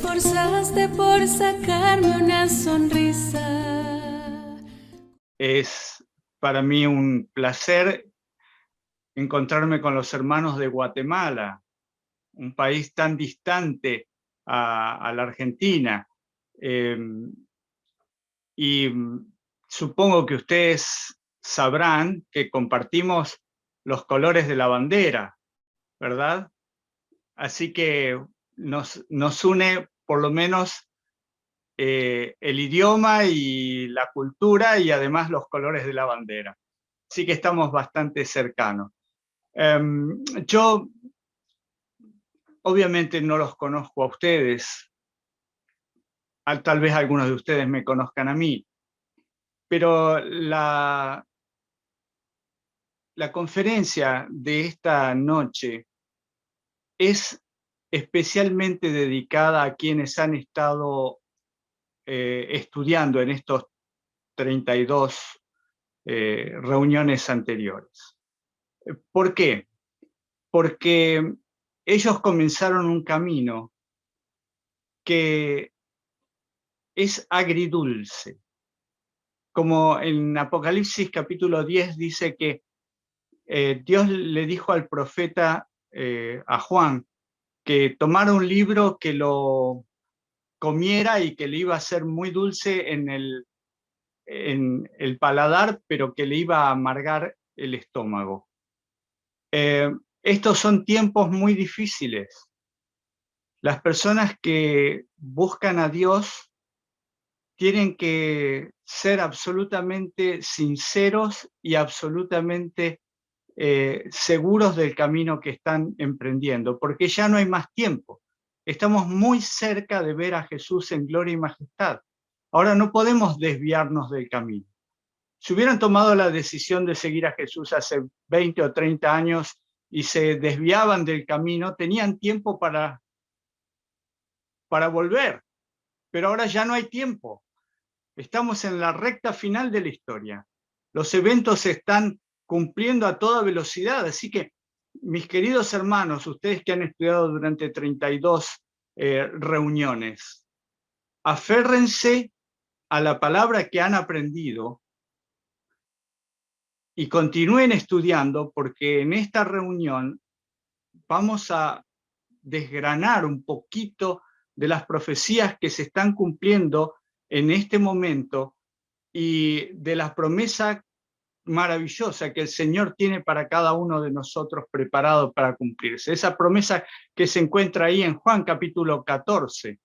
esforzaste por sacarme una sonrisa. Es para mí un placer encontrarme con los hermanos de Guatemala, un país tan distante a la Argentina. Y supongo que ustedes sabrán que compartimos los colores de la bandera, ¿verdad? Así que nos une por lo menos el idioma y la cultura y además los colores de la bandera. Así que estamos bastante cercanos. Yo obviamente no los conozco a ustedes, tal vez algunos de ustedes me conozcan a mí, pero la conferencia de esta noche es especialmente dedicada a quienes han estado estudiando en estos 32 reuniones anteriores. ¿Por qué? Porque ellos comenzaron un camino que es agridulce. Como en Apocalipsis capítulo 10 dice que Dios le dijo al profeta, a Juan, que tomara un libro que lo comiera y que le iba a ser muy dulce en el paladar, pero que le iba a amargar el estómago. Estos son tiempos muy difíciles. Las personas que buscan a Dios tienen que ser absolutamente sinceros y absolutamente seguros del camino que están emprendiendo, porque ya no hay más tiempo. Estamos muy cerca de ver a Jesús en gloria y majestad. Ahora no podemos desviarnos del camino. Si hubieran tomado la decisión de seguir a Jesús hace 20 o 30 años y se desviaban del camino, tenían tiempo para volver, pero ahora ya no hay tiempo. Estamos en la recta final de la historia. Los eventos se están cumpliendo a toda velocidad, así que, mis queridos hermanos, ustedes que han estudiado durante 32 reuniones, aférrense a la palabra que han aprendido y continúen estudiando, porque en esta reunión vamos a desgranar un poquito de las profecías que se están cumpliendo en este momento y de la promesa maravillosa que el Señor tiene para cada uno de nosotros preparado para cumplirse. Esa promesa que se encuentra ahí en Juan capítulo 14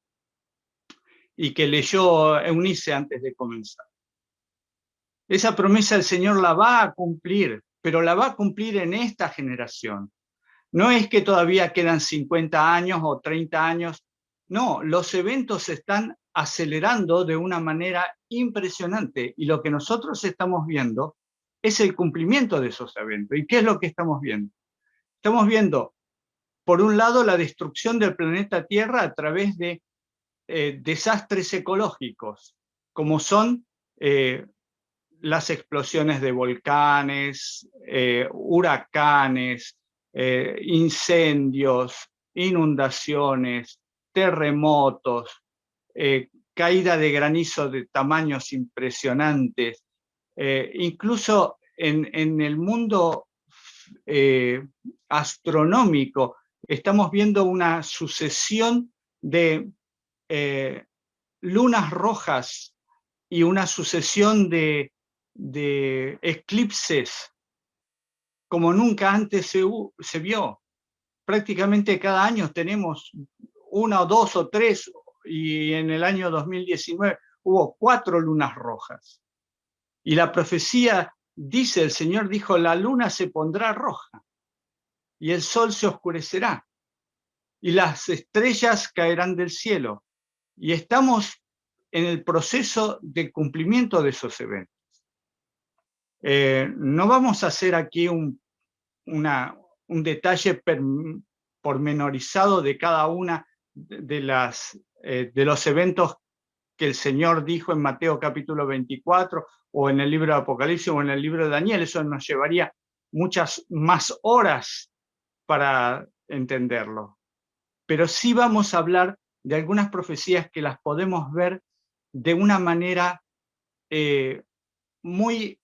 y que leyó Eunice antes de comenzar. Esa promesa el Señor la va a cumplir, pero la va a cumplir en esta generación. No es que todavía quedan 50 años o 30 años. No, los eventos se están acelerando de una manera impresionante y lo que nosotros estamos viendo es el cumplimiento de esos eventos. ¿Y qué es lo que estamos viendo? Estamos viendo, por un lado, la destrucción del planeta Tierra a través de desastres ecológicos, como son las explosiones de volcanes, huracanes, incendios, inundaciones, terremotos, caída de granizo de tamaños impresionantes. Incluso en el mundo astronómico estamos viendo una sucesión de lunas rojas y una sucesión de eclipses como nunca antes se vio. Prácticamente cada año tenemos una o dos o tres, y en el año 2019 hubo 4 lunas rojas. Y la profecía dice, el Señor dijo, la luna se pondrá roja y el sol se oscurecerá y las estrellas caerán del cielo. Y estamos en el proceso de cumplimiento de esos eventos. No vamos a hacer aquí un detalle pormenorizado de cada una de los eventos que el Señor dijo en Mateo capítulo 24 o en el libro de Apocalipsis o en el libro de Daniel. Eso nos llevaría muchas más horas para entenderlo. Pero sí vamos a hablar de algunas profecías que las podemos ver de una manera muy,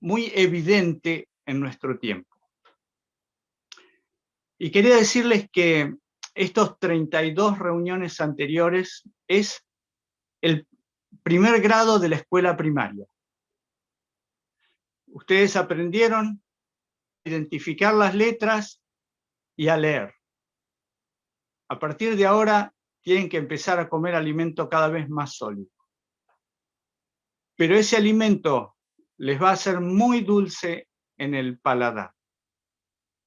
muy evidente en nuestro tiempo. Y quería decirles que estos 32 reuniones anteriores es el primer grado de la escuela primaria. Ustedes aprendieron a identificar las letras y a leer. A partir de ahora tienen que empezar a comer alimento cada vez más sólido. Pero ese alimento les va a ser muy dulce en el paladar,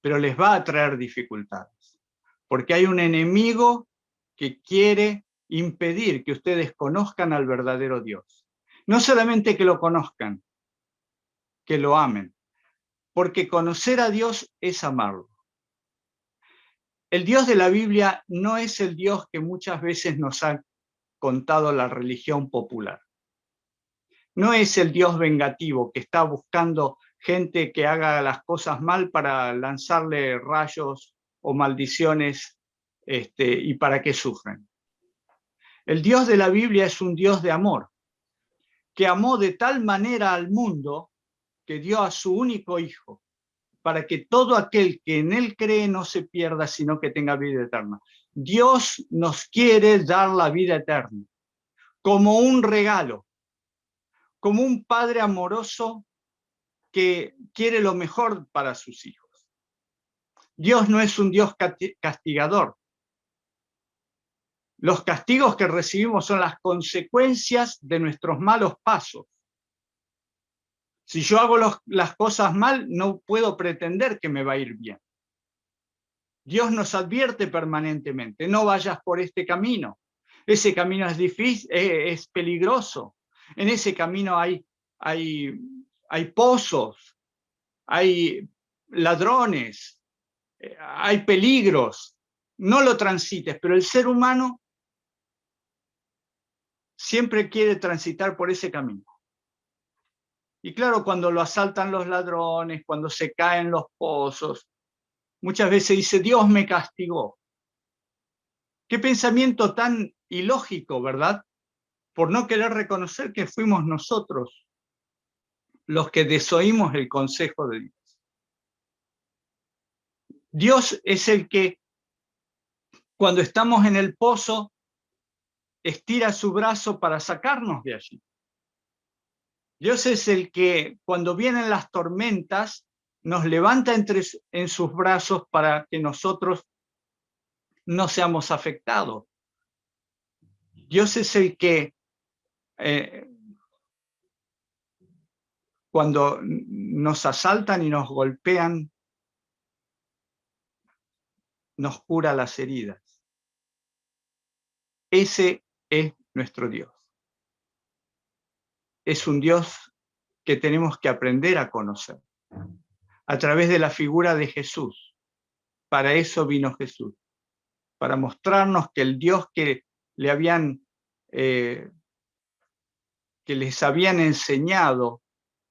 pero les va a traer dificultades, porque hay un enemigo que quiere impedir que ustedes conozcan al verdadero Dios. No solamente que lo conozcan, que lo amen, porque conocer a Dios es amarlo. El Dios de la Biblia no es el Dios que muchas veces nos ha contado la religión popular. No es el Dios vengativo que está buscando gente que haga las cosas mal para lanzarle rayos o maldiciones y para que sufran. El Dios de la Biblia es un Dios de amor, que amó de tal manera al mundo que dio a su único hijo, para que todo aquel que en él cree no se pierda, sino que tenga vida eterna. Dios nos quiere dar la vida eterna como un regalo, como un padre amoroso que quiere lo mejor para sus hijos. Dios no es un Dios castigador. Los castigos que recibimos son las consecuencias de nuestros malos pasos. Si yo hago las cosas mal, no puedo pretender que me va a ir bien. Dios nos advierte permanentemente, no vayas por este camino. Ese camino es difícil, es peligroso. En ese camino hay pozos, hay ladrones, hay peligros. No lo transites, pero el ser humano siempre quiere transitar por ese camino. Y claro, cuando lo asaltan los ladrones, cuando se caen los pozos, muchas veces dice, Dios me castigó. Qué pensamiento tan ilógico, ¿verdad? Por no querer reconocer que fuimos nosotros los que desoímos el consejo de Dios. Dios es el que, cuando estamos en el pozo, estira su brazo para sacarnos de allí. Dios es el que, cuando vienen las tormentas, nos levanta en sus brazos para que nosotros no seamos afectados. Dios es el que, cuando nos asaltan y nos golpean, nos cura las heridas. Ese es nuestro Dios. Es un Dios que tenemos que aprender a conocer a través de la figura de Jesús. Para eso vino Jesús, para mostrarnos que el Dios que les habían enseñado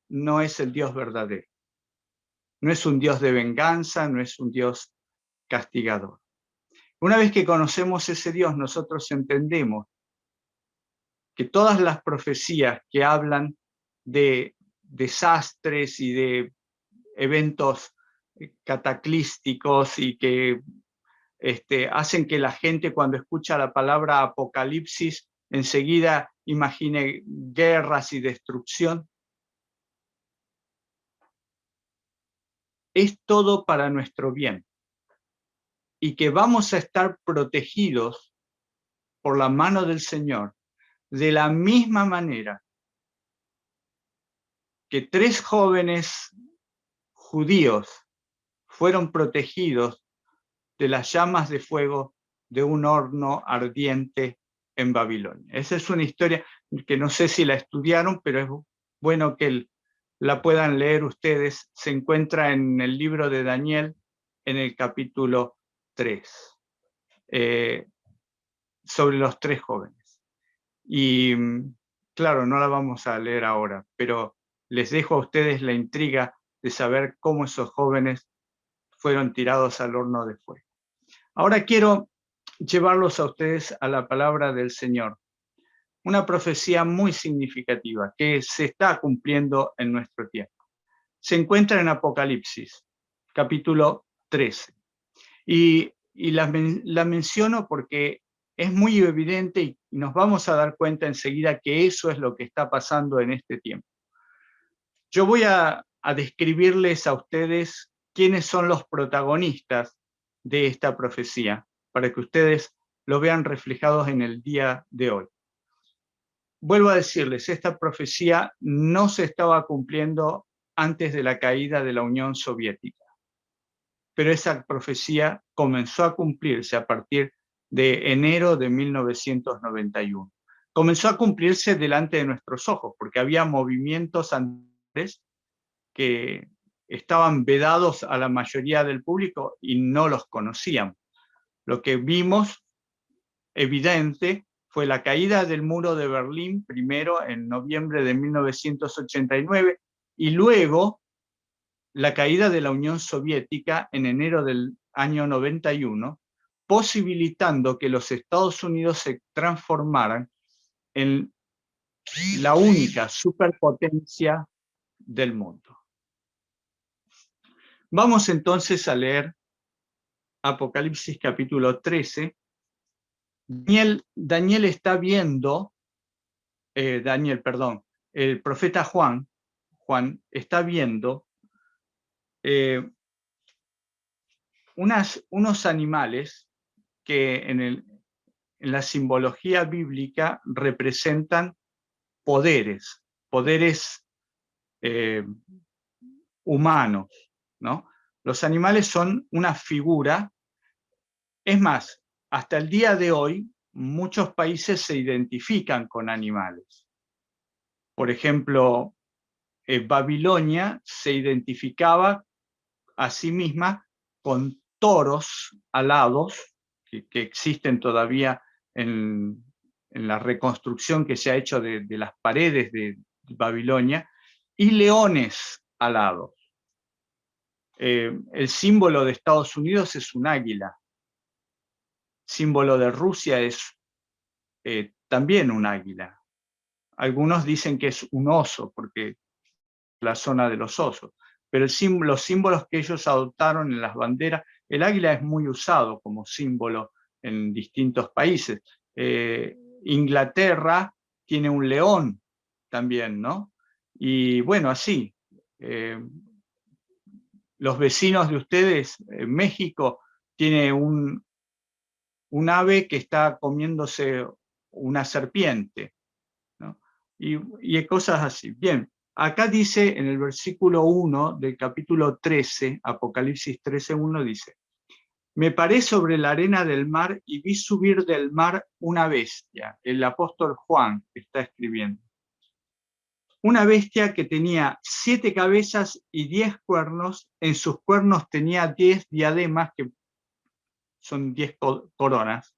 no es el Dios verdadero. No es un Dios de venganza, no es un Dios castigador. Una vez que conocemos ese Dios, nosotros entendemos que todas las profecías que hablan de desastres y de eventos cataclísticos y que hacen que la gente, cuando escucha la palabra apocalipsis, enseguida imagine guerras y destrucción. Es todo para nuestro bien y que vamos a estar protegidos por la mano del Señor de la misma manera que 3 jóvenes judíos fueron protegidos de las llamas de fuego de un horno ardiente en Babilonia. Esa es una historia que no sé si la estudiaron, pero es bueno que la puedan leer ustedes. Se encuentra en el libro de Daniel, en el capítulo 3, sobre los 3 jóvenes. Y claro, no la vamos a leer ahora, pero les dejo a ustedes la intriga de saber cómo esos jóvenes fueron tirados al horno de fuego. Ahora quiero llevarlos a ustedes a la palabra del Señor. Una profecía muy significativa que se está cumpliendo en nuestro tiempo. Se encuentra en Apocalipsis, capítulo 13. Y la menciono porque es muy evidente y nos vamos a dar cuenta enseguida que eso es lo que está pasando en este tiempo. Yo voy a describirles a ustedes quiénes son los protagonistas de esta profecía, para que ustedes lo vean reflejados en el día de hoy. Vuelvo a decirles, esta profecía no se estaba cumpliendo antes de la caída de la Unión Soviética, pero esa profecía comenzó a cumplirse a partir de enero de 1991. Comenzó a cumplirse delante de nuestros ojos, porque había movimientos antes que estaban vedados a la mayoría del público y no los conocíamos. Lo que vimos evidente fue la caída del muro de Berlín, primero en noviembre de 1989, y luego la caída de la Unión Soviética en enero del año 91, posibilitando que los Estados Unidos se transformaran en la única superpotencia del mundo. Vamos entonces a leer Apocalipsis capítulo 13. Daniel está viendo, el profeta Juan está viendo unos animales que en la simbología bíblica representan poderes humanos, ¿no? Los animales son una figura. Es más, hasta el día de hoy, muchos países se identifican con animales. Por ejemplo, Babilonia se identificaba a sí misma con toros alados, que existen todavía en la reconstrucción que se ha hecho de las paredes de Babilonia, y leones alados. El símbolo de Estados Unidos es un águila. Símbolo de Rusia es también un águila. Algunos dicen que es un oso, porque la zona de los osos. Pero los símbolos que ellos adoptaron en las banderas, el águila es muy usado como símbolo en distintos países. Inglaterra tiene un león también, ¿no? Y bueno, así. Los vecinos de ustedes, México, tiene un ave que está comiéndose una serpiente, ¿no? Y cosas así. Bien, acá dice en el versículo 1 del capítulo 13, Apocalipsis 13:1 dice: me paré sobre la arena del mar y vi subir del mar una bestia. El apóstol Juan está escribiendo. Una bestia que tenía 7 cabezas y 10 cuernos. En sus cuernos tenía 10 diademas, que son 10 coronas,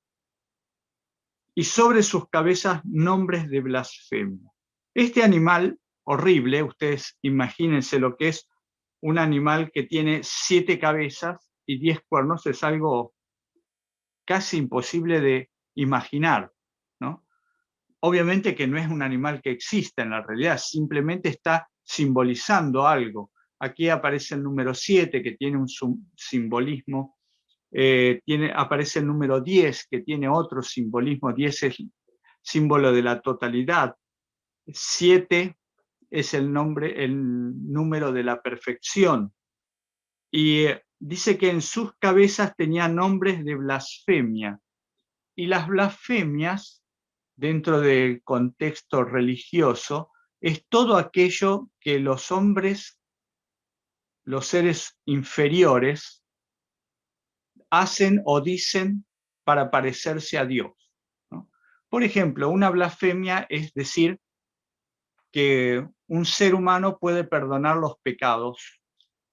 y sobre sus cabezas nombres de blasfemia. Este animal horrible, ustedes imagínense lo que es un animal que tiene 7 cabezas y 10 cuernos, es algo casi imposible de imaginar, ¿no? Obviamente que no es un animal que exista en la realidad, simplemente está simbolizando algo. Aquí aparece el número 7, que tiene un simbolismo. Aparece el número 10, que tiene otro simbolismo. 10 es símbolo de la totalidad. 7 es el número de la perfección. Y dice que en sus cabezas tenía nombres de blasfemia. Y las blasfemias, dentro del contexto religioso, es todo aquello que los hombres, los seres inferiores, hacen o dicen para parecerse a Dios, ¿no? Por ejemplo, una blasfemia es decir que un ser humano puede perdonar los pecados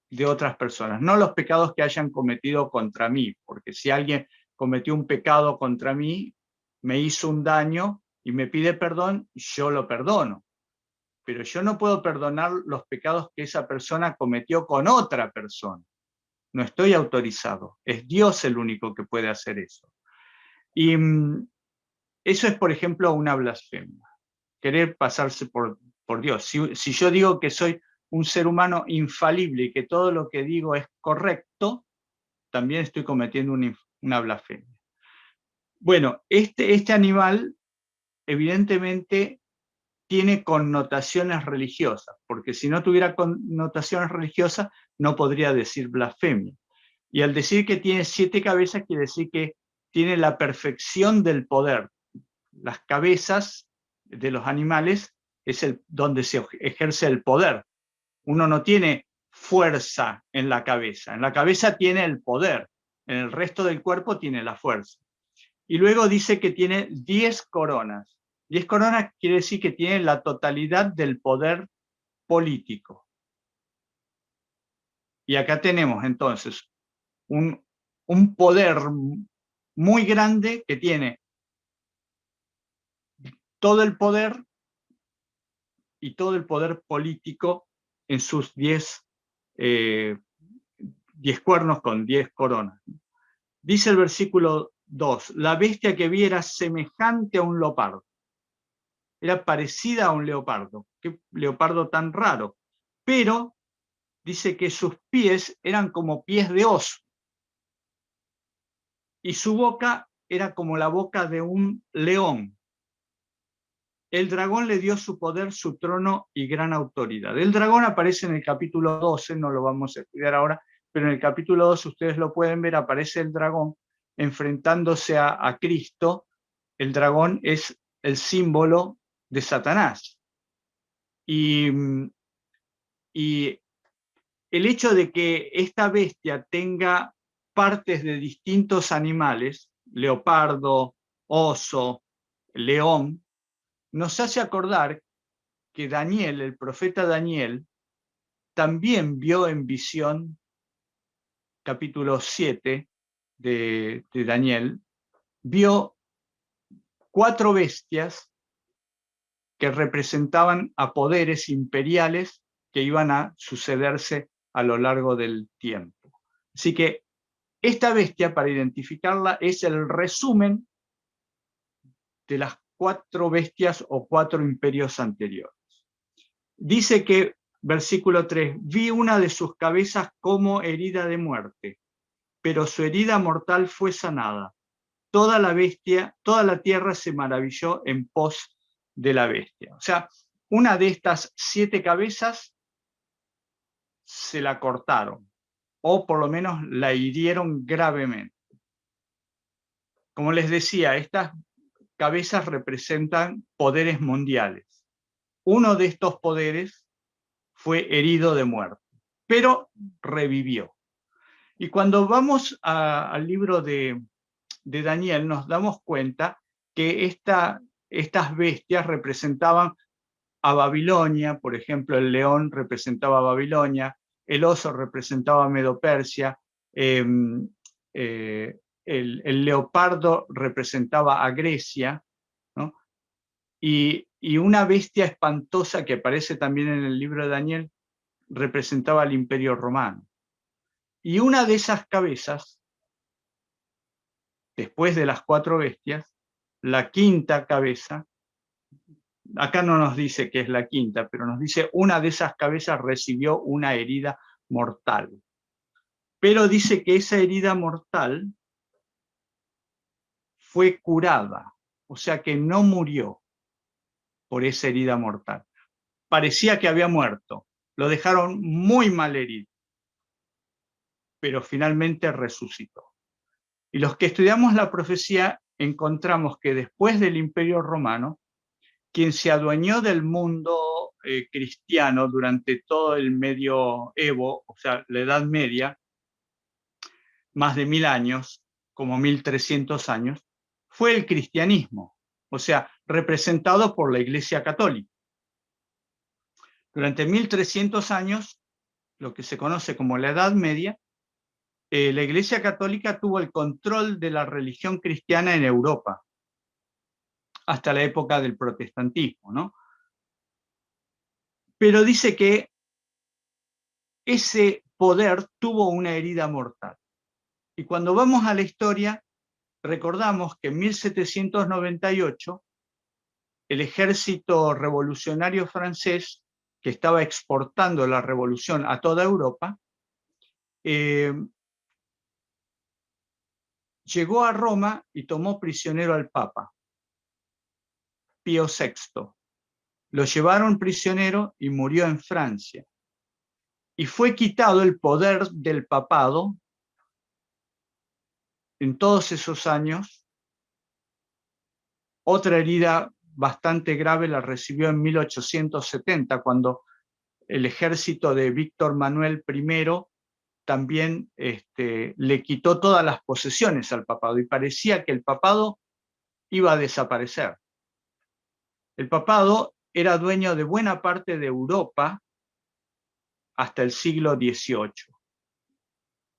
de otras personas, no los pecados que hayan cometido contra mí, porque si alguien cometió un pecado contra mí, me hizo un daño y me pide perdón, yo lo perdono. Pero yo no puedo perdonar los pecados que esa persona cometió con otra persona. No estoy autorizado. Es Dios el único que puede hacer eso. Y eso es, por ejemplo, una blasfemia. Querer pasarse por Dios. Si yo digo que soy un ser humano infalible y que todo lo que digo es correcto, también estoy cometiendo una blasfemia. Bueno, este animal evidentemente tiene connotaciones religiosas, porque si no tuviera connotaciones religiosas no podría decir blasfemia. Y al decir que tiene 7 cabezas quiere decir que tiene la perfección del poder. Las cabezas de los animales es donde se ejerce el poder. Uno no tiene fuerza en la cabeza tiene el poder, en el resto del cuerpo tiene la fuerza. Y luego dice que tiene 10 coronas. 10 coronas quiere decir que tiene la totalidad del poder político. Y acá tenemos entonces un poder muy grande que tiene todo el poder y todo el poder político en sus 10 cuernos con 10 coronas. Dice el versículo 2, la bestia que vi era semejante a un leopardo. Era parecida a un leopardo. Qué leopardo tan raro. Pero dice que sus pies eran como pies de oso. Y su boca era como la boca de un león. El dragón le dio su poder, su trono y gran autoridad. El dragón aparece en el capítulo 12, no lo vamos a estudiar ahora, pero en el capítulo 12 ustedes lo pueden ver, aparece el dragón enfrentándose a Cristo. El dragón es el símbolo de Satanás. Y el hecho de que esta bestia tenga partes de distintos animales, leopardo, oso, león, nos hace acordar que Daniel, el profeta Daniel, también vio en visión, capítulo 7 de Daniel, vio 4 bestias que representaban a poderes imperiales que iban a sucederse a lo largo del tiempo. Así que esta bestia, para identificarla, es el resumen de las 4 bestias o 4 imperios anteriores. Dice que, versículo 3, vi una de sus cabezas como herida de muerte, pero su herida mortal fue sanada. Toda la tierra se maravilló en pos de la bestia. O sea, una de estas 7 cabezas se la cortaron, o por lo menos la hirieron gravemente. Como les decía, estas cabezas representan poderes mundiales. Uno de estos poderes fue herido de muerte, pero revivió. Y cuando vamos al libro de Daniel, nos damos cuenta que estas bestias representaban a Babilonia. Por ejemplo, el león representaba a Babilonia, el oso representaba a Medo-Persia, el leopardo representaba a Grecia, ¿no? Y una bestia espantosa que aparece también en el libro de Daniel representaba al Imperio Romano. Y una de esas cabezas, después de las 4 bestias, la quinta cabeza, acá no nos dice que es la quinta, pero nos dice una de esas cabezas recibió una herida mortal. Pero dice que esa herida mortal fue curada, o sea que no murió por esa herida mortal. Parecía que había muerto, lo dejaron muy mal herido, pero finalmente resucitó. Y los que estudiamos la profecía encontramos que después del Imperio Romano, quien se adueñó del mundo cristiano durante todo el medioevo, o sea, la Edad Media, más de 1000 años, como 1300 años, fue el cristianismo, o sea, representado por la Iglesia Católica. Durante 1300 años, lo que se conoce como la Edad Media, la Iglesia Católica tuvo el control de la religión cristiana en Europa, hasta la época del protestantismo, ¿no? Pero dice que ese poder tuvo una herida mortal. Y cuando vamos a la historia, recordamos que en 1798 el ejército revolucionario francés, que estaba exportando la revolución a toda Europa, llegó a Roma y tomó prisionero al Papa, Pío VI. Lo llevaron prisionero y murió en Francia. Y fue quitado el poder del papado en todos esos años. Otra herida bastante grave la recibió en 1870, cuando el ejército de Víctor Manuel I también le quitó todas las posesiones al papado y parecía que el papado iba a desaparecer. El papado era dueño de buena parte de Europa hasta el siglo XVIII.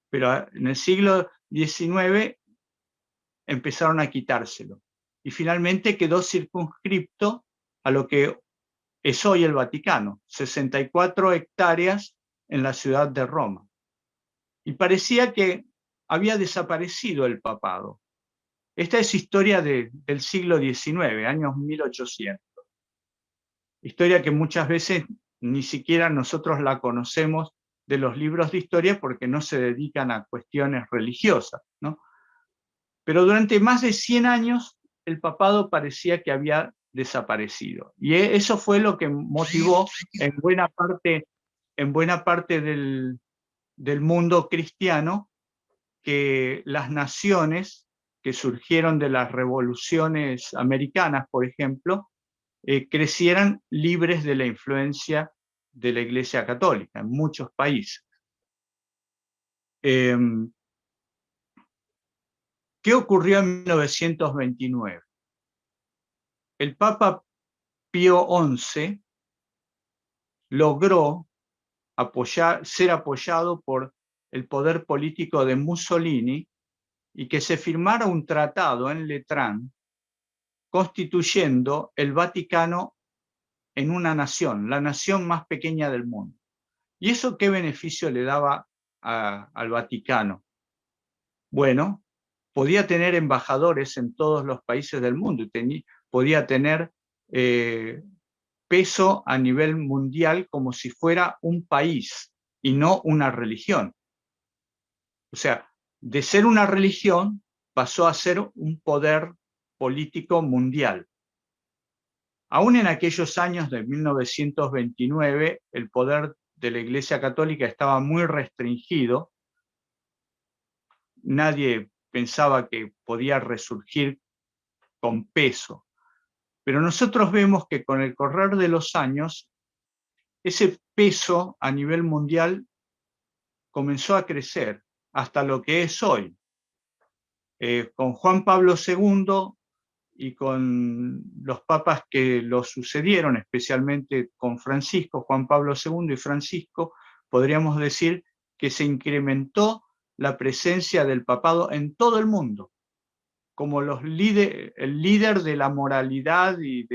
Pero en el siglo XIX empezaron a quitárselo. Y finalmente quedó circunscripto a lo que es hoy el Vaticano, 64 hectáreas en la ciudad de Roma. Y parecía que había desaparecido el papado. Esta es historia del siglo XIX, años 1800. Historia que muchas veces ni siquiera nosotros la conocemos de los libros de historia porque no se dedican a cuestiones religiosas, ¿no? Pero durante más de 100 años el papado parecía que había desaparecido. Y eso fue lo que motivó en buena parte del mundo cristiano que las naciones que surgieron de las revoluciones americanas, por ejemplo, crecieran libres de la influencia de la Iglesia Católica en muchos países. ¿Qué ocurrió en 1929? El Papa Pío XI logró ser apoyado por el poder político de Mussolini y que se firmara un tratado en Letrán constituyendo el Vaticano en una nación, la nación más pequeña del mundo. ¿Y eso qué beneficio le daba al Vaticano? Bueno, podía tener embajadores en todos los países del mundo, podía tener peso a nivel mundial como si fuera un país y no una religión. O sea, de ser una religión pasó a ser un poder político mundial. Aún en aquellos años de 1929, el poder de la Iglesia Católica estaba muy restringido. Nadie pensaba que podía resurgir con peso. Pero nosotros vemos que con el correr de los años, ese peso a nivel mundial comenzó a crecer hasta lo que es hoy. Con Juan Pablo II y con los papas que lo sucedieron, especialmente con Francisco, Juan Pablo II y Francisco, podríamos decir que se incrementó la presencia del papado en todo el mundo, como el líder de la moralidad y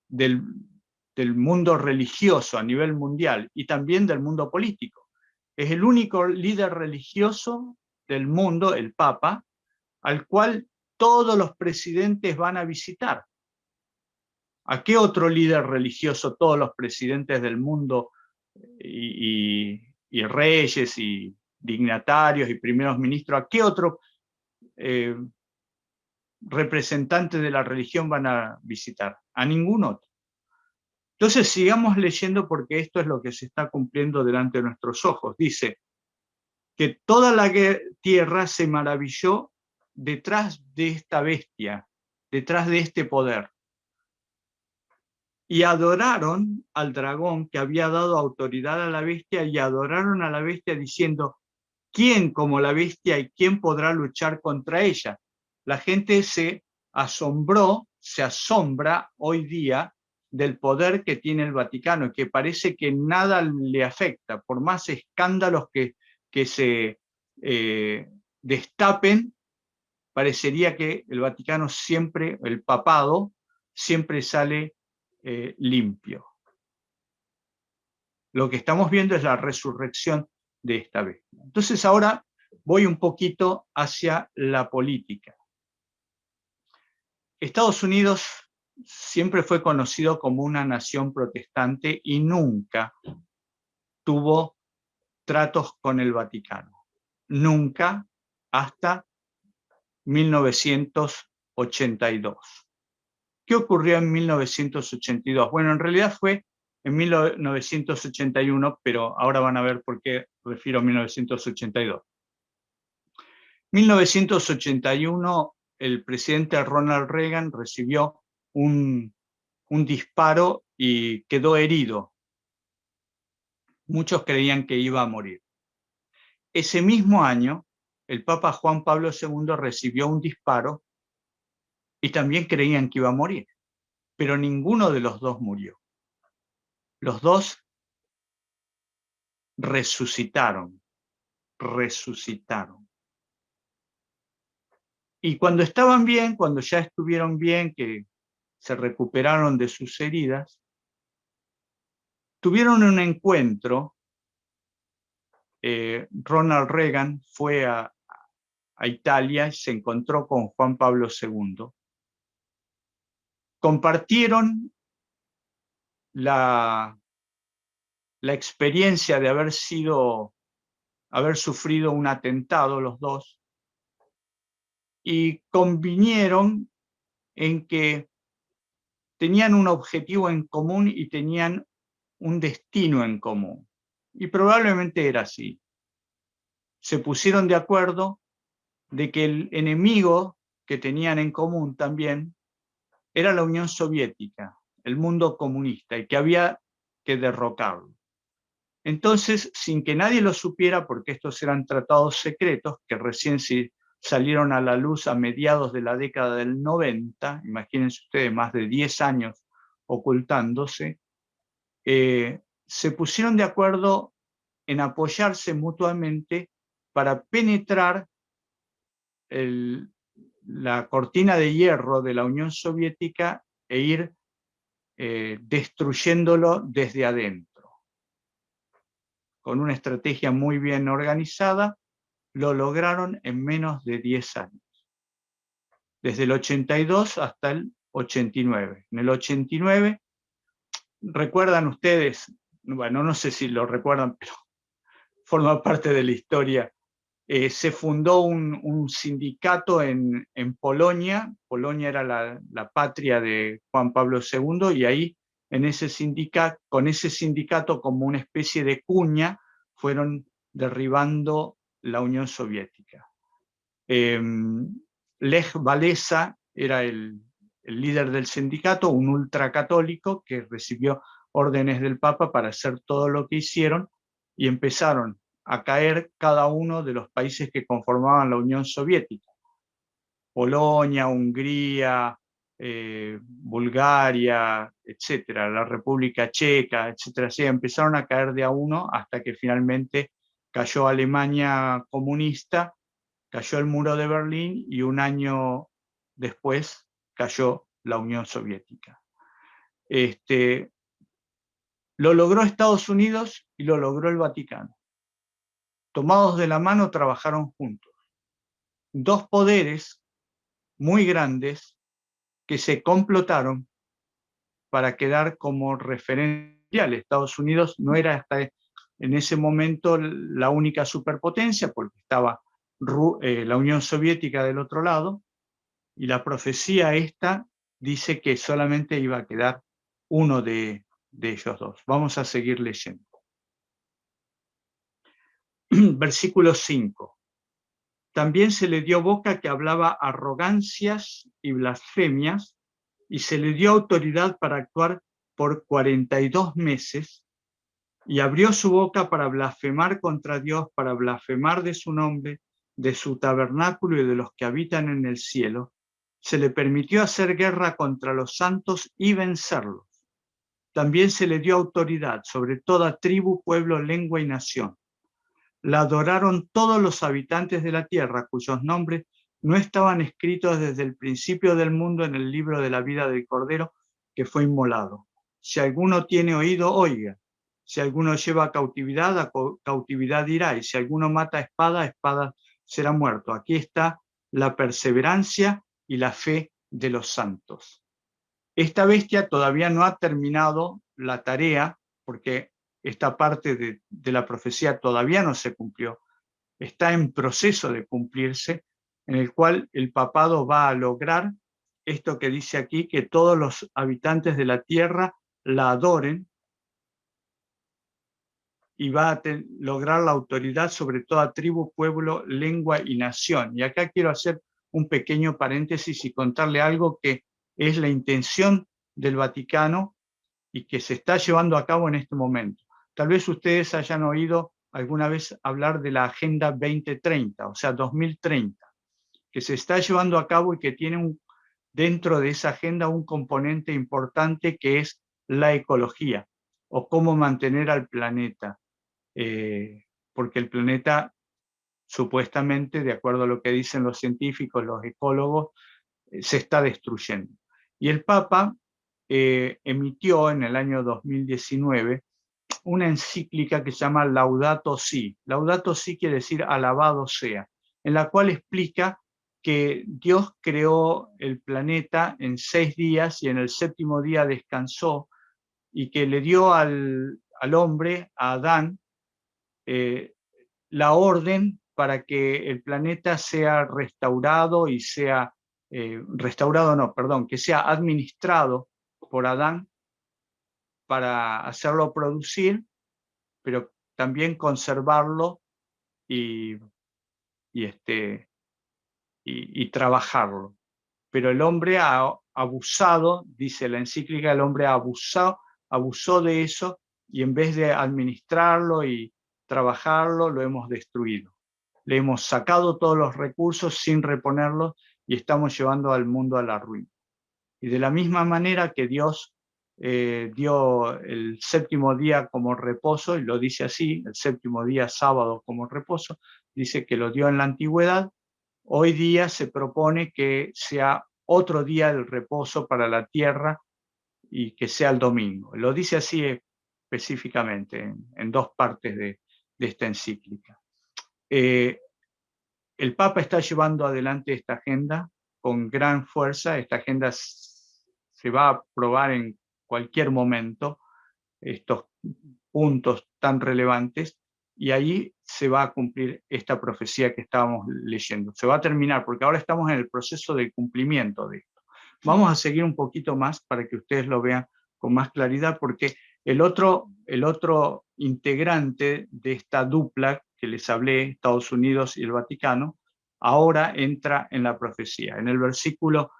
del mundo religioso a nivel mundial y también del mundo político. Es el único líder religioso del mundo, el Papa, al cual todos los presidentes van a visitar. ¿A qué otro líder religioso todos los presidentes del mundo y reyes y dignatarios y primeros ministros, a qué otro representante de la religión van a visitar? A ningún otro. Entonces sigamos leyendo porque esto es lo que se está cumpliendo delante de nuestros ojos. Dice que toda la tierra se maravilló detrás de esta bestia, detrás de este poder. Y adoraron al dragón que había dado autoridad a la bestia y adoraron a la bestia diciendo, ¿quién como la bestia y quién podrá luchar contra ella? La gente se asombró, se asombra hoy día del poder que tiene el Vaticano, que parece que nada le afecta, por más escándalos que se destapen, parecería que el Vaticano siempre, el papado, siempre sale limpio. Lo que estamos viendo es la resurrección de esta bestia. Entonces ahora voy un poquito hacia la política. Estados Unidos siempre fue conocido como una nación protestante y nunca tuvo tratos con el Vaticano. Nunca, hasta 1982. ¿Qué ocurrió en 1982? Bueno, en realidad fue en 1981, pero ahora van a ver por qué refiero a 1982. 1981, el presidente Ronald Reagan recibió un disparo y quedó herido. Muchos creían que iba a morir. Ese mismo año, el Papa Juan Pablo II recibió un disparo y también creían que iba a morir, pero ninguno de los dos murió. Los dos resucitaron. Y cuando estaban bien, cuando ya estuvieron bien, que se recuperaron de sus heridas, tuvieron un encuentro. Ronald Reagan fue a Italia y se encontró con Juan Pablo II. Compartieron la experiencia de haber sufrido un atentado los dos, y convinieron en que tenían un objetivo en común y tenían un destino en común. Y probablemente era así. Se pusieron de acuerdo de que el enemigo que tenían en común también era la Unión Soviética, el mundo comunista, y que había que derrocarlo. Entonces, sin que nadie lo supiera, porque estos eran tratados secretos que recién salieron a la luz a mediados de la década del 90, imagínense ustedes, más de 10 años ocultándose, se pusieron de acuerdo en apoyarse mutuamente para penetrar la cortina de hierro de la Unión Soviética e ir destruyéndolo desde adentro. Con una estrategia muy bien organizada, lo lograron en menos de 10 años. Desde el 82 hasta el 89. En el 89, recuerdan ustedes, bueno, no sé si lo recuerdan, pero forma parte de la historia, se fundó un sindicato en Polonia. Polonia era la patria de Juan Pablo II, y ahí con ese sindicato como una especie de cuña, fueron derribando la Unión Soviética. Lech Walesa era el líder del sindicato, un ultracatólico que recibió órdenes del Papa para hacer todo lo que hicieron, y empezaron a caer cada uno de los países que conformaban la Unión Soviética. Polonia, Hungría, Bulgaria, etcétera, la República Checa, etcétera. Así empezaron a caer de a uno hasta que finalmente cayó Alemania comunista, cayó el muro de Berlín, y un año después cayó la Unión Soviética. Lo logró Estados Unidos y lo logró el Vaticano. Tomados de la mano, trabajaron juntos. Dos poderes muy grandes que se complotaron para quedar como referencial. Estados Unidos no era hasta en ese momento la única superpotencia, porque estaba la Unión Soviética del otro lado, y la profecía esta dice que solamente iba a quedar uno de ellos dos. Vamos a seguir leyendo. Versículo 5. También se le dio boca que hablaba arrogancias y blasfemias, y se le dio autoridad para actuar por 42 meses, y abrió su boca para blasfemar contra Dios, para blasfemar de su nombre, de su tabernáculo y de los que habitan en el cielo. Se le permitió hacer guerra contra los santos y vencerlos. También se le dio autoridad sobre toda tribu, pueblo, lengua y nación. La adoraron todos los habitantes de la tierra, cuyos nombres no estaban escritos desde el principio del mundo en el libro de la vida del Cordero que fue inmolado. Si alguno tiene oído, oiga. Si alguno lleva a cautividad irá. Y si alguno mata a espada, espada será muerto. Aquí está la perseverancia y la fe de los santos. Esta bestia todavía no ha terminado la tarea, porque esta parte de la profecía todavía no se cumplió. Está en proceso de cumplirse, en el cual el papado va a lograr esto que dice aquí, que todos los habitantes de la tierra la adoren, y va a lograr la autoridad sobre toda tribu, pueblo, lengua y nación. Y acá quiero hacer un pequeño paréntesis y contarle algo que es la intención del Vaticano y que se está llevando a cabo en este momento. Tal vez ustedes hayan oído alguna vez hablar de la Agenda 2030, o sea, 2030, que se está llevando a cabo y que tiene dentro de esa agenda un componente importante que es la ecología, o cómo mantener al planeta. Porque el planeta, supuestamente, de acuerdo a lo que dicen los científicos, los ecólogos, se está destruyendo. Y el Papa emitió en el año 2019 una encíclica que se llama Laudato Si. Laudato Si quiere decir alabado sea, en la cual explica que Dios creó el planeta en 6 días y en el 7º día descansó, y que le dio al hombre, a Adán, la orden para que el planeta sea restaurado y sea, restaurado no, perdón, que sea administrado por Adán para hacerlo producir, pero también conservarlo y, y trabajarlo. Pero el hombre ha abusado, dice la encíclica, el hombre abusó de eso, y en vez de administrarlo y trabajarlo, lo hemos destruido. Le hemos sacado todos los recursos sin reponerlos y estamos llevando al mundo a la ruina. Y de la misma manera que Dios dio el 7º día como reposo, y lo dice así, el 7º día sábado como reposo, dice que lo dio en la antigüedad, hoy día se propone que sea otro día del reposo para la tierra y que sea el domingo. Lo dice así específicamente en 2 partes de esta encíclica. El Papa está llevando adelante esta agenda con gran fuerza. Esta agenda se va a aprobar en cualquier momento, estos puntos tan relevantes, y ahí se va a cumplir esta profecía que estábamos leyendo. Se va a terminar, porque ahora estamos en el proceso de cumplimiento de esto. Vamos a seguir un poquito más para que ustedes lo vean con más claridad, porque el otro integrante de esta dupla que les hablé, Estados Unidos y el Vaticano, ahora entra en la profecía. En el versículo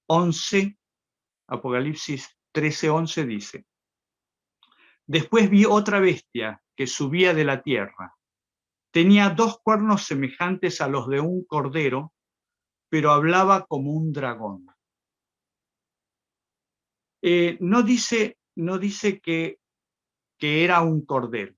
11, Apocalipsis 13:11 dice: después vi otra bestia que subía de la tierra. Tenía 2 cuernos semejantes a los de un cordero, pero hablaba como un dragón. No dice que era un cordero.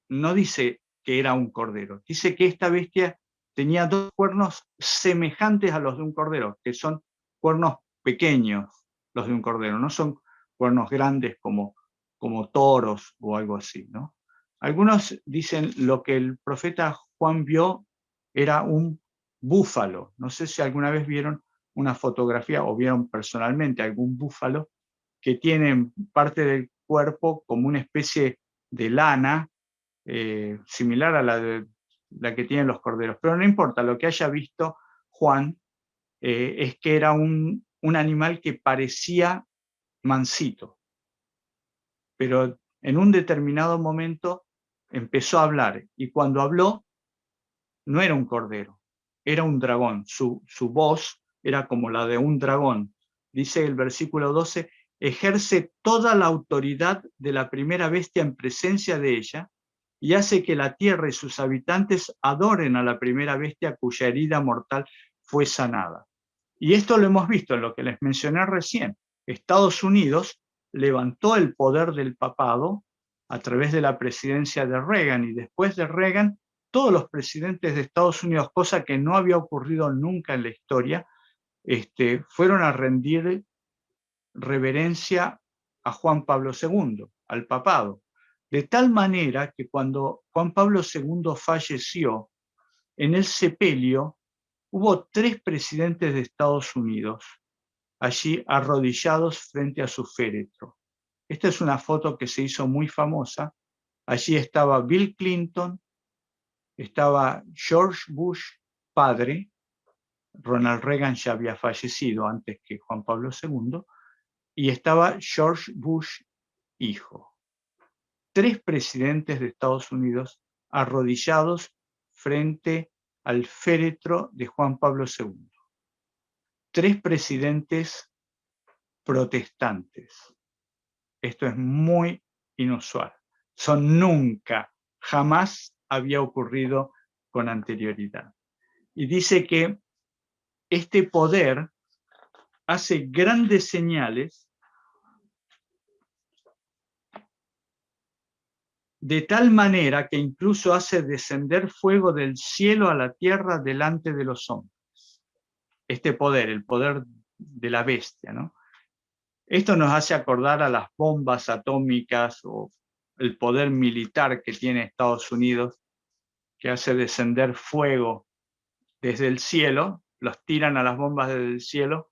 No dice que era un cordero. Dice que esta bestia tenía 2 cuernos semejantes a los de un cordero, que son cuernos pequeños, los de un cordero, no son cuernos grandes como toros o algo así, ¿no? Algunos dicen lo que el profeta Juan vio era un búfalo. No sé si alguna vez vieron una fotografía o vieron personalmente algún búfalo que tiene parte del cuerpo como una especie de lana, similar a la que tienen los corderos. Pero no importa, lo que haya visto Juan es que era un animal que parecía mansito, pero en un determinado momento empezó a hablar, y cuando habló no era un cordero, era un dragón. Su voz era como la de un dragón. Dice el versículo 12, ejerce toda la autoridad de la primera bestia en presencia de ella, y hace que la tierra y sus habitantes adoren a la primera bestia cuya herida mortal fue sanada. Y esto lo hemos visto en lo que les mencioné recién. Estados Unidos levantó el poder del papado a través de la presidencia de Reagan, y después de Reagan, todos los presidentes de Estados Unidos, cosa que no había ocurrido nunca en la historia, fueron a rendir reverencia a Juan Pablo II, al papado. De tal manera que cuando Juan Pablo II falleció, en el sepelio hubo 3 presidentes de Estados Unidos allí arrodillados frente a su féretro. Esta es una foto que se hizo muy famosa. Allí estaba Bill Clinton, estaba George Bush padre, Ronald Reagan ya había fallecido antes que Juan Pablo II, y estaba George Bush hijo. 3 presidentes de Estados Unidos arrodillados frente al féretro de Juan Pablo II. 3 presidentes protestantes. Esto es muy inusual. Eso nunca, jamás había ocurrido con anterioridad. Y dice que este poder hace grandes señales de tal manera que incluso hace descender fuego del cielo a la tierra delante de los hombres. Este poder, el poder de la bestia, ¿no? Esto nos hace acordar a las bombas atómicas o el poder militar que tiene Estados Unidos, que hace descender fuego desde el cielo, los tiran a las bombas desde el cielo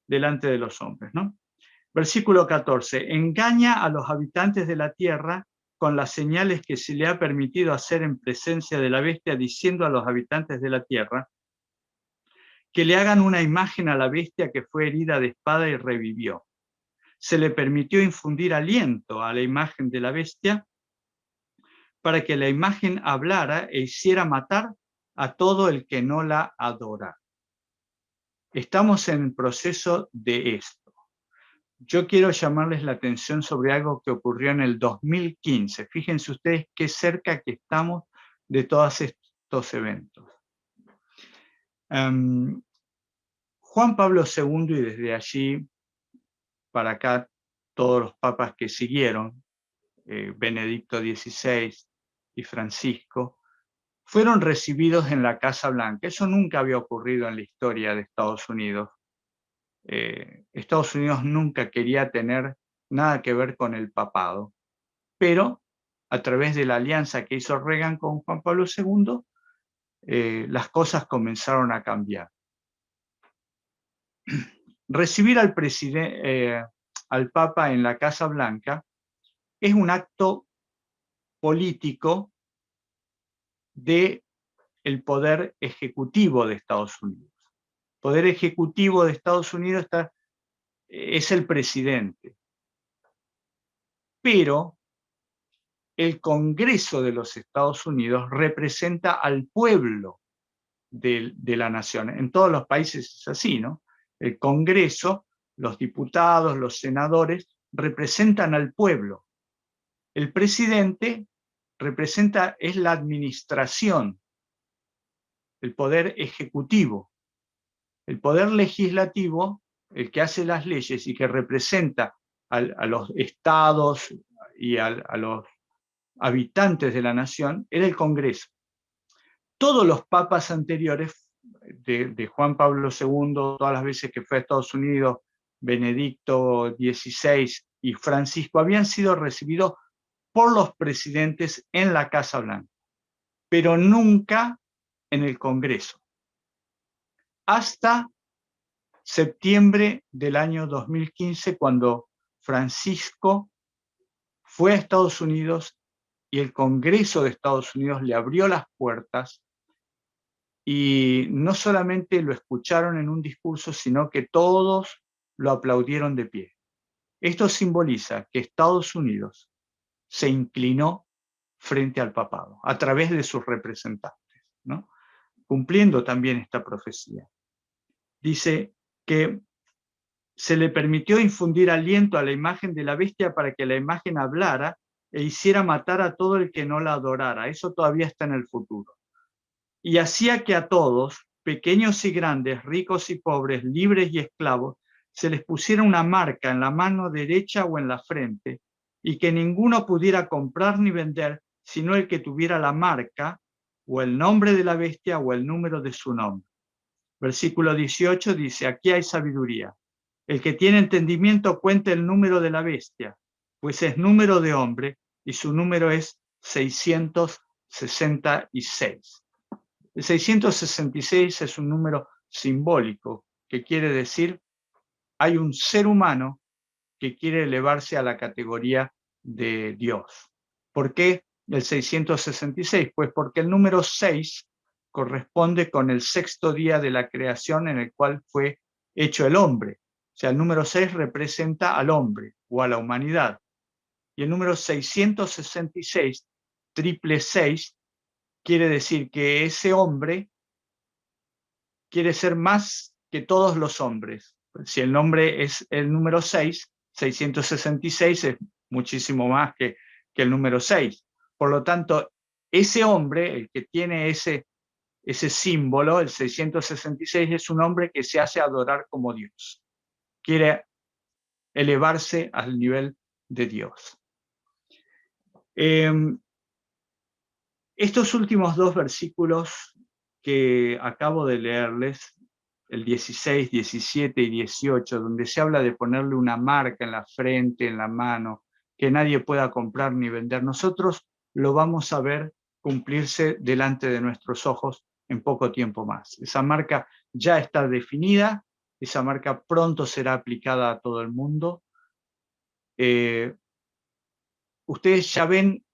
delante de los hombres, ¿no? Versículo 14. Engaña a los habitantes de la tierra con las señales que se le ha permitido hacer en presencia de la bestia, diciendo a los habitantes de la tierra que le hagan una imagen a la bestia que fue herida de espada y revivió. Se le permitió infundir aliento a la imagen de la bestia para que la imagen hablara e hiciera matar a todo el que no la adora. Estamos en el proceso de esto. Yo quiero llamarles la atención sobre algo que ocurrió en el 2015. Fíjense ustedes qué cerca que estamos de todos estos eventos. Juan Pablo II, y desde allí para acá todos los papas que siguieron, Benedicto XVI y Francisco, fueron recibidos en la Casa Blanca. Eso nunca había ocurrido en la historia de Estados Unidos. Estados Unidos nunca quería tener nada que ver con el papado, pero a través de la alianza que hizo Reagan con Juan Pablo II, las cosas comenzaron a cambiar. Recibir al Papa en la Casa Blanca es un acto político del poder ejecutivo de Estados Unidos. El poder ejecutivo de Estados Unidos es el presidente. Pero el Congreso de los Estados Unidos representa al pueblo de la nación. En todos los países es así, ¿no? El Congreso, los diputados, los senadores, representan al pueblo. El presidente es la administración, el poder ejecutivo. El poder legislativo, el que hace las leyes y que representa a los estados y a los habitantes de la nación, era el Congreso. Todos los papas anteriores, de Juan Pablo II, todas las veces que fue a Estados Unidos, Benedicto XVI y Francisco, habían sido recibidos por los presidentes en la Casa Blanca, pero nunca en el Congreso. Hasta septiembre del año 2015, cuando Francisco fue a Estados Unidos y el Congreso de Estados Unidos le abrió las puertas y no solamente lo escucharon en un discurso, sino que todos lo aplaudieron de pie. Esto simboliza que Estados Unidos se inclinó frente al papado a través de sus representantes, ¿no? Cumpliendo también esta profecía. Dice que se le permitió infundir aliento a la imagen de la bestia para que la imagen hablara e hiciera matar a todo el que no la adorara. Eso todavía está en el futuro. Y hacía que a todos, pequeños y grandes, ricos y pobres, libres y esclavos, se les pusiera una marca en la mano derecha o en la frente, y que ninguno pudiera comprar ni vender, sino el que tuviera la marca, o el nombre de la bestia, o el número de su nombre. Versículo 18 dice, aquí hay sabiduría. El que tiene entendimiento cuente el número de la bestia, pues es número de hombre, y su número es 666. El 666 es un número simbólico, que quiere decir hay un ser humano que quiere elevarse a la categoría de Dios. ¿Por qué el 666? Pues porque el número 6 corresponde con el sexto día de la creación en el cual fue hecho el hombre. O sea, el número 6 representa al hombre o a la humanidad. Y el número 666, triple 6, quiere decir que ese hombre quiere ser más que todos los hombres. Si el nombre es el número 6, 666 es muchísimo más que el número 6. Por lo tanto, ese hombre, el que tiene ese símbolo, el 666, es un hombre que se hace adorar como Dios. Quiere elevarse al nivel de Dios. Estos últimos dos versículos que acabo de leerles, el 16, 17 y 18, donde se habla de ponerle una marca en la frente, en la mano, que nadie pueda comprar ni vender, nosotros lo vamos a ver cumplirse delante de nuestros ojos en poco tiempo más. Esa marca ya está definida, esa marca pronto será aplicada a todo el mundo. Ustedes ya ven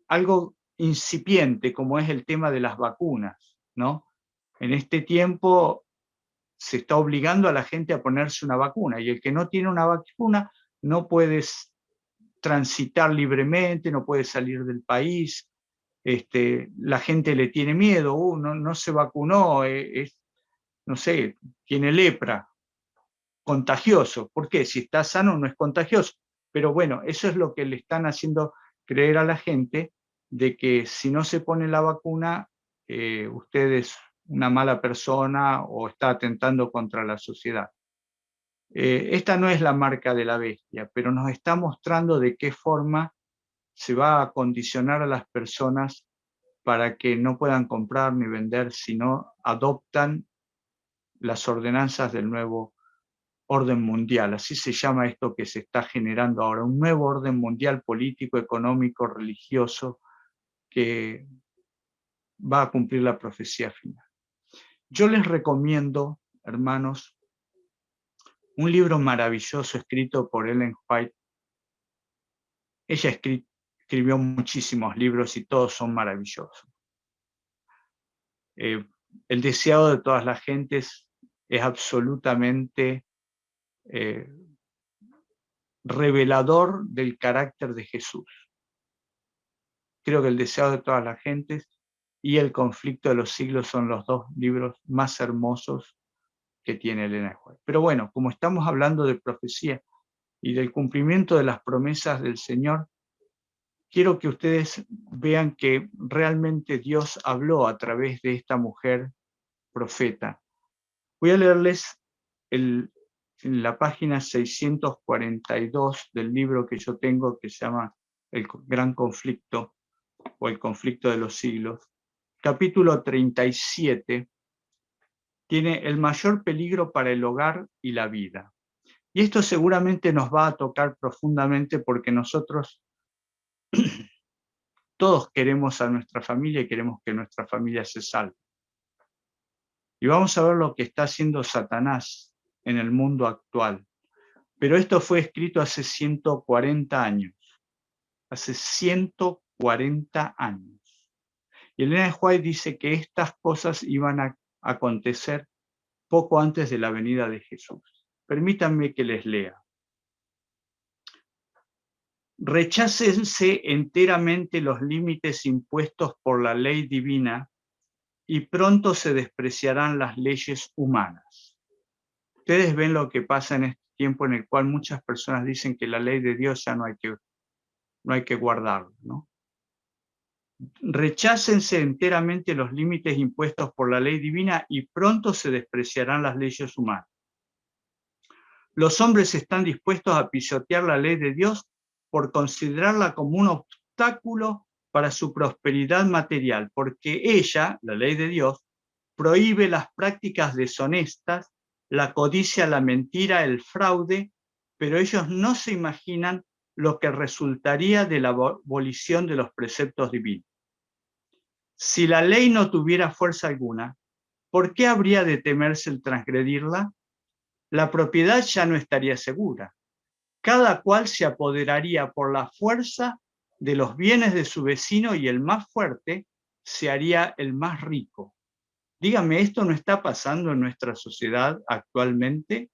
algo incipiente como es el tema de las vacunas, ¿no? En este tiempo se está obligando a la gente a ponerse una vacuna y el que no tiene una vacuna no puede transitar libremente, no puede salir del país, la gente le tiene miedo, no se vacunó, no sé, tiene lepra, contagioso. ¿Por qué? Si está sano no es contagioso. Pero bueno, eso es lo que le están haciendo creer a la gente, de que si no se pone la vacuna, usted es una mala persona o está atentando contra la sociedad. Esta no es la marca de la bestia, pero nos está mostrando de qué forma se va a condicionar a las personas para que no puedan comprar ni vender si no adoptan las ordenanzas del nuevo orden mundial. Así se llama esto que se está generando ahora, un nuevo orden mundial político, económico, religioso, que va a cumplir la profecía final. Yo les recomiendo, hermanos, un libro maravilloso escrito por Ellen White. Ella escribió muchísimos libros y todos son maravillosos. El deseado de todas las gentes es absolutamente revelador del carácter de Jesús. Creo que el deseado de todas las gentes y el conflicto de los siglos son los dos libros más hermosos que tiene Elena White. Pero bueno, como estamos hablando de profecía y del cumplimiento de las promesas del Señor, quiero que ustedes vean que realmente Dios habló a través de esta mujer profeta. Voy a leerles en la página 642 del libro que yo tengo, que se llama El Gran Conflicto o El Conflicto de los Siglos. Capítulo 37 tiene el mayor peligro para el hogar y la vida. Y esto seguramente nos va a tocar profundamente porque nosotros todos queremos a nuestra familia y queremos que nuestra familia se salve. Y vamos a ver lo que está haciendo Satanás en el mundo actual. Pero esto fue escrito hace 140 años. Hace 140 años. Y Elena White dice que estas cosas iban a acontecer poco antes de la venida de Jesús. Permítanme que les lea. Rechácense enteramente los límites impuestos por la ley divina y pronto se despreciarán las leyes humanas. Ustedes ven lo que pasa en este tiempo en el cual muchas personas dicen que la ley de Dios ya no hay que guardarla, ¿no? Rechácense enteramente los límites impuestos por la ley divina y pronto se despreciarán las leyes humanas. Los hombres están dispuestos a pisotear la ley de Dios por considerarla como un obstáculo para su prosperidad material, porque ella, la ley de Dios, prohíbe las prácticas deshonestas, la codicia, la mentira, el fraude, pero ellos no se imaginan lo que resultaría de la abolición de los preceptos divinos. Si la ley no tuviera fuerza alguna, ¿por qué habría de temerse el transgredirla? La propiedad ya no estaría segura. Cada cual se apoderaría por la fuerza de los bienes de su vecino y el más fuerte se haría el más rico. Dígame, ¿esto no está pasando en nuestra sociedad actualmente?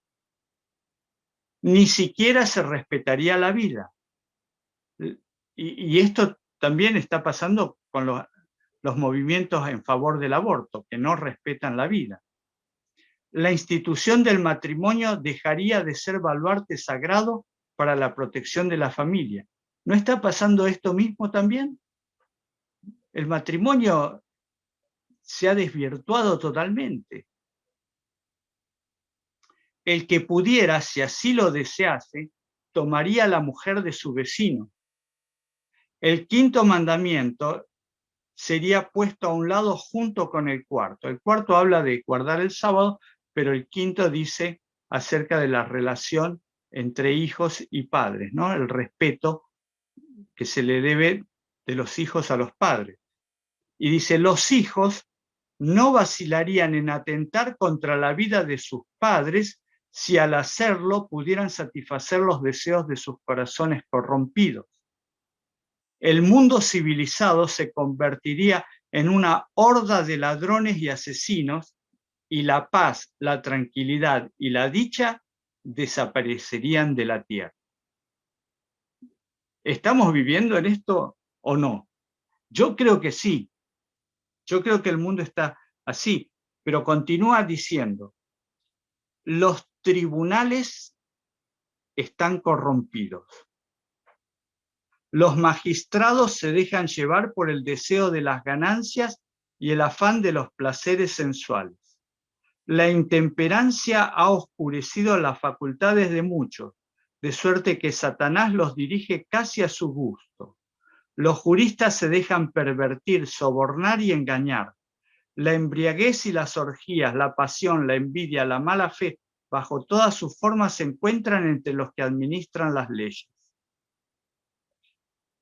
Ni siquiera se respetaría la vida. Y esto también está pasando con los movimientos en favor del aborto, que no respetan la vida. La institución del matrimonio dejaría de ser baluarte sagrado para la protección de la familia. ¿No está pasando esto mismo también? El matrimonio se ha desvirtuado totalmente. El que pudiera, si así lo desease, tomaría a la mujer de su vecino. El quinto mandamiento sería puesto a un lado junto con el cuarto. El cuarto habla de guardar el sábado, pero el quinto dice acerca de la relación entre hijos y padres, ¿no? El respeto que se le debe de los hijos a los padres. Y dice, los hijos no vacilarían en atentar contra la vida de sus padres si al hacerlo pudieran satisfacer los deseos de sus corazones corrompidos. El mundo civilizado se convertiría en una horda de ladrones y asesinos, y la paz, la tranquilidad y la dicha desaparecerían de la tierra. ¿Estamos viviendo en esto o no? Yo creo que sí. Yo creo que el mundo está así, pero continúa diciendo, los tribunales están corrompidos. Los magistrados se dejan llevar por el deseo de las ganancias y el afán de los placeres sensuales. La intemperancia ha oscurecido las facultades de muchos, de suerte que Satanás los dirige casi a su gusto. Los juristas se dejan pervertir, sobornar y engañar. La embriaguez y las orgías, la pasión, la envidia, la mala fe, bajo todas sus formas se encuentran entre los que administran las leyes.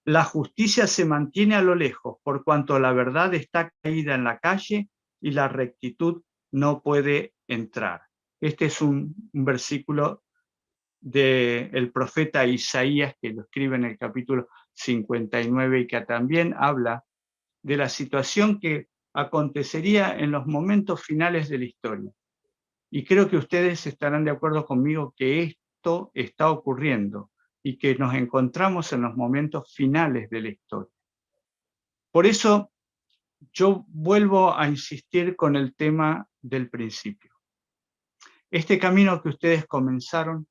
La justicia se mantiene a lo lejos, por cuanto la verdad está caída en la calle y la rectitud no puede entrar. Este es un versículo del profeta Isaías, que lo escribe en el capítulo 59 y que también habla de la situación que acontecería en los momentos finales de la historia. Y creo que ustedes estarán de acuerdo conmigo que esto está ocurriendo y que nos encontramos en los momentos finales de la historia. Por eso yo vuelvo a insistir con el tema del principio. Este camino que ustedes comenzaron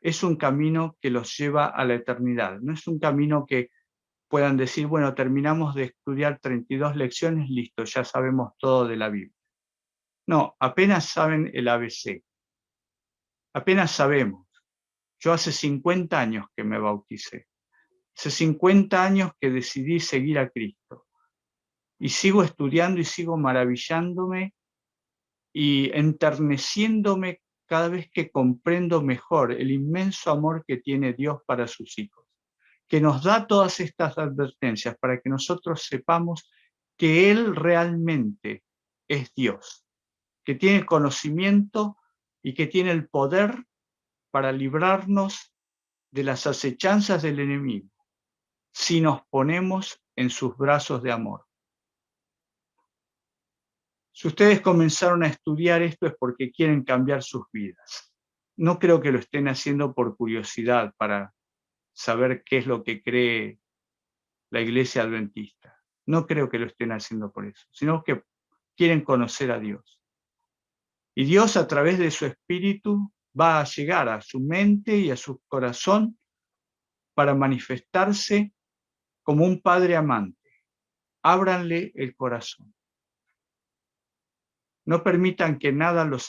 es un camino que los lleva a la eternidad. No es un camino que puedan decir, bueno, terminamos de estudiar 32 lecciones, listo, ya sabemos todo de la Biblia. No, apenas saben el ABC. Apenas sabemos. Yo hace 50 años que me bauticé. Hace 50 años que decidí seguir a Cristo. Y sigo estudiando y sigo maravillándome y enterneciéndome cada vez que comprendo mejor el inmenso amor que tiene Dios para sus hijos, que nos da todas estas advertencias para que nosotros sepamos que Él realmente es Dios, que tiene conocimiento y que tiene el poder para librarnos de las acechanzas del enemigo, si nos ponemos en sus brazos de amor. Si ustedes comenzaron a estudiar esto es porque quieren cambiar sus vidas. No creo que lo estén haciendo por curiosidad, para saber qué es lo que cree la Iglesia Adventista. No creo que lo estén haciendo por eso, sino que quieren conocer a Dios. Y Dios, a través de su Espíritu, va a llegar a su mente y a su corazón para manifestarse como un Padre amante. Ábranle el corazón. No permitan que nada los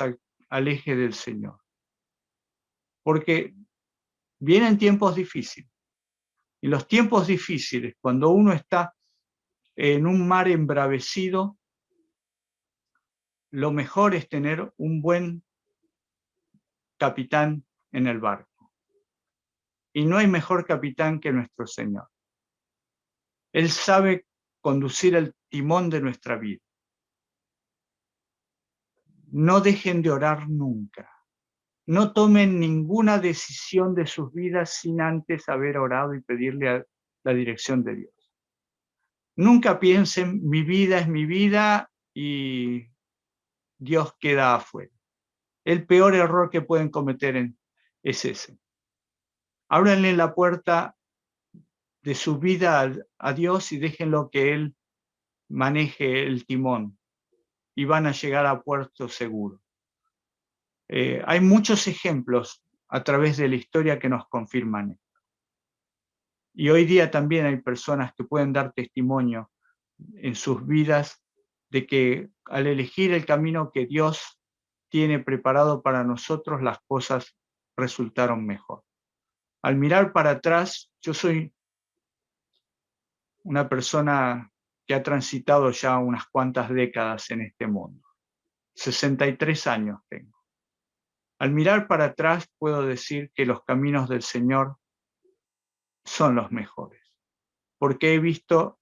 aleje del Señor. Porque vienen tiempos difíciles. Y los tiempos difíciles, cuando uno está en un mar embravecido, lo mejor es tener un buen capitán en el barco. Y no hay mejor capitán que nuestro Señor. Él sabe conducir el timón de nuestra vida. No dejen de orar nunca. No tomen ninguna decisión de sus vidas sin antes haber orado y pedirle la dirección de Dios. Nunca piensen, mi vida es mi vida y Dios queda afuera. El peor error que pueden cometer es ese. Ábranle la puerta de su vida a Dios y déjenlo que Él maneje el timón y van a llegar a puerto seguro. Hay muchos ejemplos a través de la historia que nos confirman esto. Y hoy día también hay personas que pueden dar testimonio en sus vidas de que al elegir el camino que Dios tiene preparado para nosotros, las cosas resultaron mejor. Al mirar para atrás, yo soy una persona que ha transitado ya unas cuantas décadas en este mundo. 63 años tengo. Al mirar para atrás puedo decir que los caminos del Señor son los mejores, porque he visto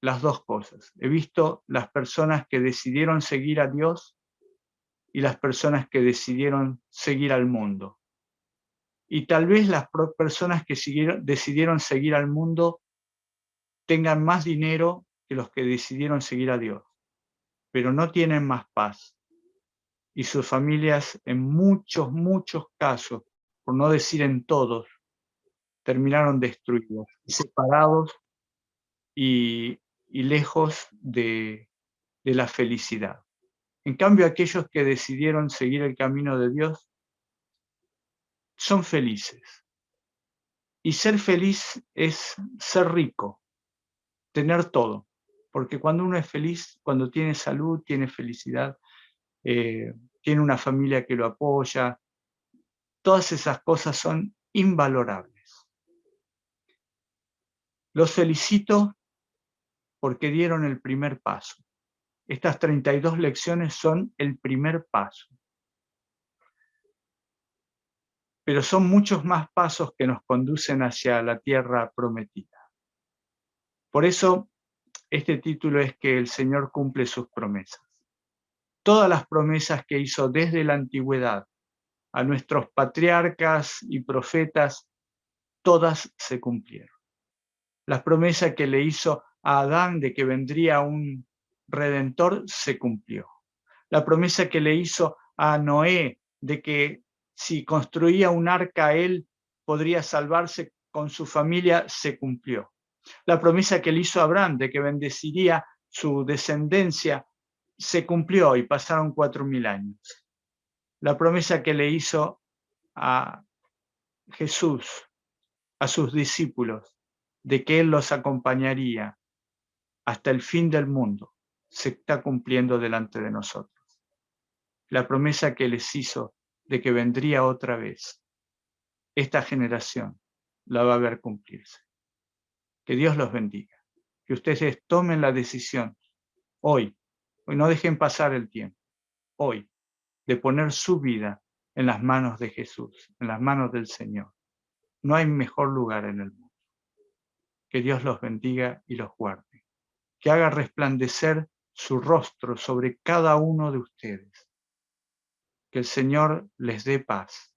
las dos cosas. He visto las personas que decidieron seguir a Dios y las personas que decidieron seguir al mundo. Y tal vez las personas que decidieron seguir al mundo tengan más dinero que los que decidieron seguir a Dios, pero no tienen más paz. Y sus familias, en muchos casos, por no decir en todos, terminaron destruidos, separados y lejos de la felicidad. En cambio, aquellos que decidieron seguir el camino de Dios son felices. Y ser feliz es ser rico, tener todo. Porque cuando uno es feliz, cuando tiene salud, tiene felicidad, tiene una familia que lo apoya, todas esas cosas son invalorables. Los felicito porque dieron el primer paso. Estas 32 lecciones son el primer paso. Pero son muchos más pasos que nos conducen hacia la tierra prometida. Por eso, este título es que el Señor cumple sus promesas. Todas las promesas que hizo desde la antigüedad a nuestros patriarcas y profetas, todas se cumplieron. La promesa que le hizo a Adán de que vendría un redentor se cumplió. La promesa que le hizo a Noé de que si construía un arca él podría salvarse con su familia se cumplió. La promesa que le hizo a Abraham de que bendeciría su descendencia se cumplió y pasaron 4000 años. La promesa que le hizo a Jesús, a sus discípulos, de que Él los acompañaría hasta el fin del mundo, se está cumpliendo delante de nosotros. La promesa que les hizo de que vendría otra vez, esta generación la va a ver cumplirse. Que Dios los bendiga. Que ustedes tomen la decisión hoy no dejen pasar el tiempo, hoy, de poner su vida en las manos de Jesús, en las manos del Señor. No hay mejor lugar en el mundo. Que Dios los bendiga y los guarde. Que haga resplandecer su rostro sobre cada uno de ustedes. Que el Señor les dé paz.